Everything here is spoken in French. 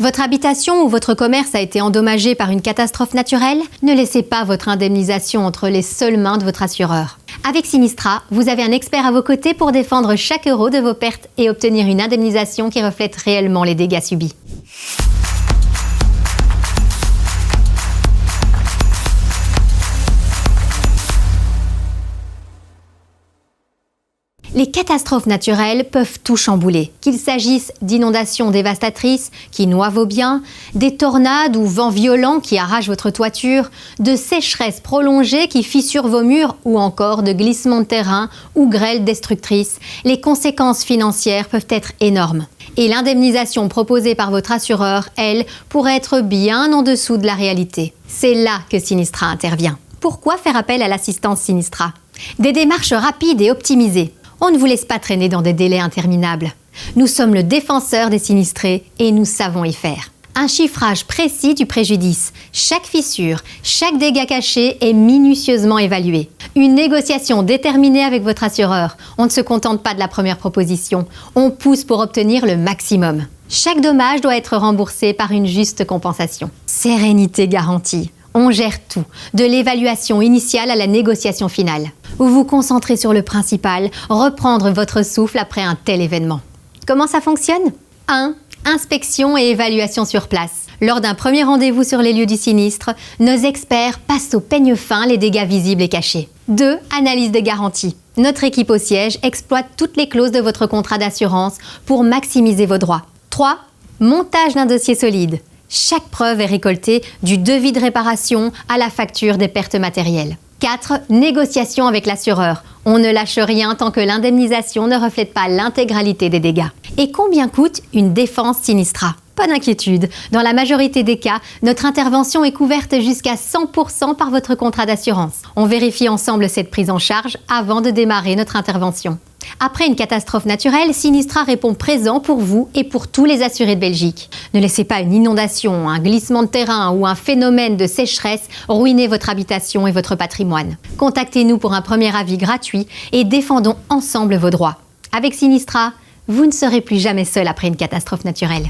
Votre habitation ou votre commerce a été endommagé par une catastrophe naturelle? Ne laissez pas votre indemnisation entre les seules mains de votre assureur. Avec Sinistra, vous avez un expert à vos côtés pour défendre chaque euro de vos pertes et obtenir une indemnisation qui reflète réellement les dégâts subis. Les catastrophes naturelles peuvent tout chambouler, qu'il s'agisse d'inondations dévastatrices qui noient vos biens, des tornades ou vents violents qui arrachent votre toiture, de sécheresses prolongées qui fissurent vos murs ou encore de glissements de terrain ou grêles destructrices. Les conséquences financières peuvent être énormes. Et l'indemnisation proposée par votre assureur, elle, pourrait être bien en dessous de la réalité. C'est là que Sinistra intervient. Pourquoi faire appel à l'assistance Sinistra? Des démarches rapides et optimisées. On ne vous laisse pas traîner dans des délais interminables. Nous sommes le défenseur des sinistrés et nous savons y faire. Un chiffrage précis du préjudice. Chaque fissure, chaque dégât caché est minutieusement évalué. Une négociation déterminée avec votre assureur. On ne se contente pas de la première proposition. On pousse pour obtenir le maximum. Chaque dommage doit être remboursé par une juste compensation. Sérénité garantie. On gère tout, de l'évaluation initiale à la négociation finale. Vous vous concentrez sur le principal, reprendre votre souffle après un tel événement. Comment ça fonctionne? 1. Inspection et évaluation sur place. Lors d'un premier rendez-vous sur les lieux du sinistre, nos experts passent au peigne fin les dégâts visibles et cachés. 2. Analyse des garanties. Notre équipe au siège exploite toutes les clauses de votre contrat d'assurance pour maximiser vos droits. 3. Montage d'un dossier solide. Chaque preuve est récoltée, du devis de réparation à la facture des pertes matérielles. 4. Négociation avec l'assureur. On ne lâche rien tant que l'indemnisation ne reflète pas l'intégralité des dégâts. Et combien coûte une défense Sinistra? Pas d'inquiétude, dans la majorité des cas, notre intervention est couverte jusqu'à 100% par votre contrat d'assurance. On vérifie ensemble cette prise en charge avant de démarrer notre intervention. Après une catastrophe naturelle, Sinistra répond présent pour vous et pour tous les assurés de Belgique. Ne laissez pas une inondation, un glissement de terrain ou un phénomène de sécheresse ruiner votre habitation et votre patrimoine. Contactez-nous pour un premier avis gratuit et défendons ensemble vos droits. Avec Sinistra, vous ne serez plus jamais seul après une catastrophe naturelle.